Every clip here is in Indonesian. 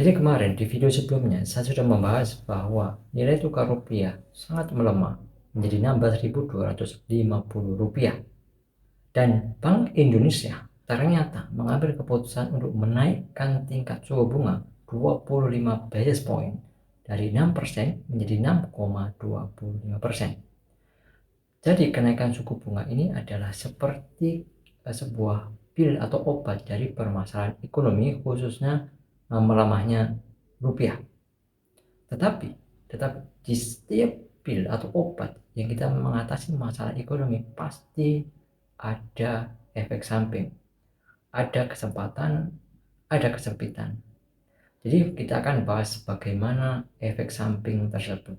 Jadi kemarin di video sebelumnya saya sudah membahas bahwa nilai tukar rupiah sangat melemah menjadi 16.250 rupiah, dan Bank Indonesia ternyata mengambil keputusan untuk menaikkan tingkat suku bunga 25 basis point dari 6% menjadi 6,25%. Jadi kenaikan suku bunga ini adalah seperti sebuah pil atau obat dari permasalahan ekonomi, khususnya melemahnya rupiah. Tetapi di setiap pil atau obat yang kita mengatasi masalah ekonomi pasti ada efek samping, ada kesempatan, ada kesempitan. Jadi kita akan bahas bagaimana efek samping tersebut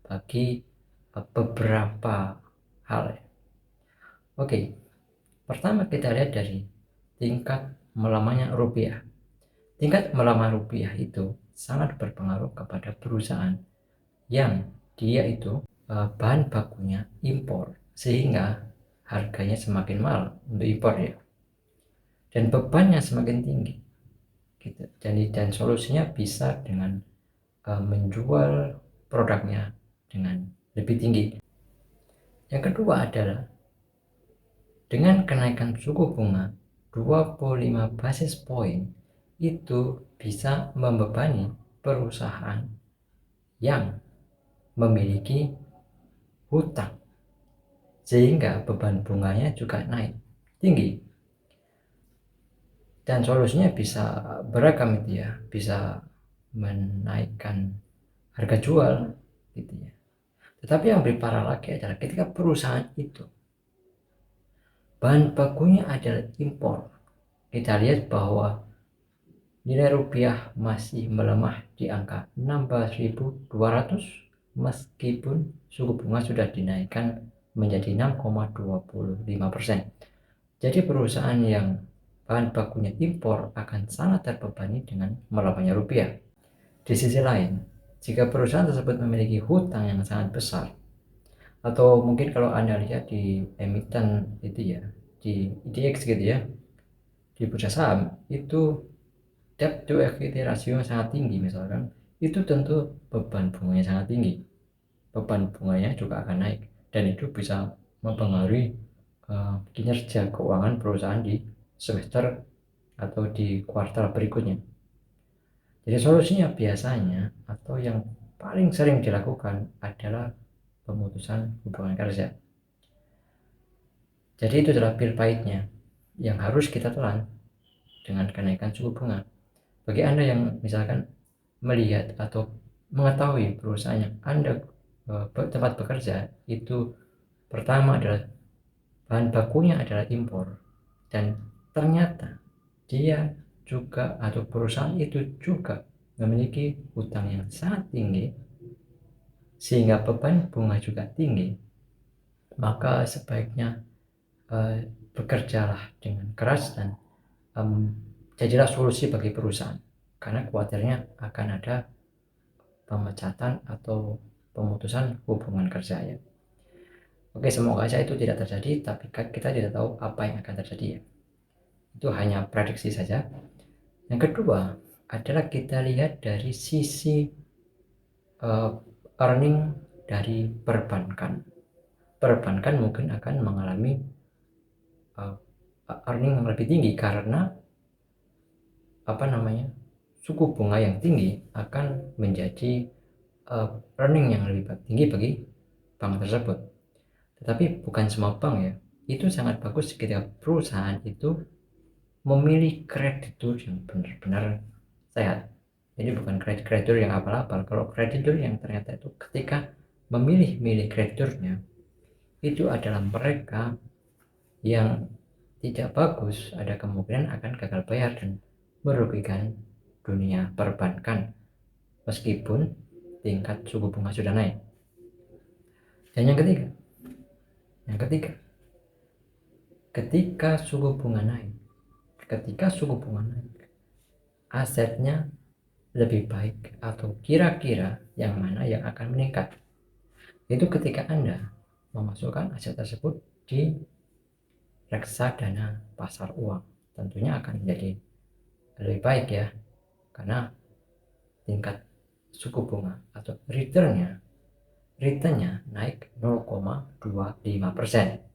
bagi beberapa hal. Oke, pertama kita lihat dari tingkat melemahnya rupiah. Tingkat melemah rupiah itu sangat berpengaruh kepada perusahaan yang dia itu bahan bakunya impor, sehingga harganya semakin mahal untuk impor ya, dan bebannya semakin tinggi gitu. Dan solusinya bisa dengan menjual produknya dengan lebih tinggi. Yang kedua adalah dengan kenaikan suku bunga 25 basis point itu bisa membebani perusahaan yang memiliki hutang, sehingga beban bunganya juga naik tinggi. Dan solusinya bisa beragam itu ya, bisa menaikkan harga jual gitu ya. Tetapi yang lebih parah lagi adalah ketika perusahaan itu bahan bakunya adalah impor. Kita lihat bahwa nilai rupiah masih melemah di angka 16.200 meskipun suku bunga sudah dinaikkan menjadi 6,25%. Jadi perusahaan yang bahan bakunya impor akan sangat terbebani dengan melemahnya rupiah. Di sisi lain, jika perusahaan tersebut memiliki hutang yang sangat besar, atau mungkin kalau Anda lihat di emiten itu ya, di IDX gitu ya, di bursa saham itu debt to equity ratio yang sangat tinggi misalkan, itu tentu beban bunganya sangat tinggi. Beban bunganya juga akan naik, dan itu bisa mempengaruhi kinerja keuangan perusahaan di semester atau di kuartal berikutnya. Jadi solusinya biasanya atau yang paling sering dilakukan adalah pemutusan hubungan kerja. Jadi itu adalah pil pahitnya yang harus kita telan dengan kenaikan suku bunga. Bagi Anda yang misalkan melihat atau mengetahui perusahaan yang Anda tempat bekerja itu, pertama adalah bahan bakunya adalah impor, dan ternyata dia juga atau perusahaan itu juga memiliki hutang yang sangat tinggi sehingga beban bunga juga tinggi, maka sebaiknya bekerjalah dengan keras dan jadilah solusi bagi perusahaan, karena khawatirnya akan ada pemecatan atau pemutusan hubungan kerja ya. Oke, semoga saja itu tidak terjadi, tapi kita tidak tahu apa yang akan terjadi ya. Itu hanya prediksi saja. Yang kedua adalah kita lihat dari sisi earning dari perbankan. Perbankan mungkin akan mengalami earning yang lebih tinggi karena suku bunga yang tinggi akan menjadi earning yang lebih tinggi bagi bank tersebut. Tetapi bukan semua bank ya, itu sangat bagus ketika perusahaan itu memilih kreditur yang benar-benar sehat. Ini bukan kreditur yang abal-abal. Kalau kreditur yang ternyata itu ketika memilih krediturnya itu adalah mereka yang tidak bagus, ada kemungkinan akan gagal bayar dan merugikan dunia perbankan meskipun tingkat suku bunga sudah naik. Dan yang ketiga, ketika suku bunga naik, asetnya lebih baik atau kira-kira yang mana yang akan meningkat, itu ketika Anda memasukkan aset tersebut di reksadana pasar uang, tentunya akan menjadi lebih baik ya, karena tingkat suku bunga atau returnnya naik 0,25%.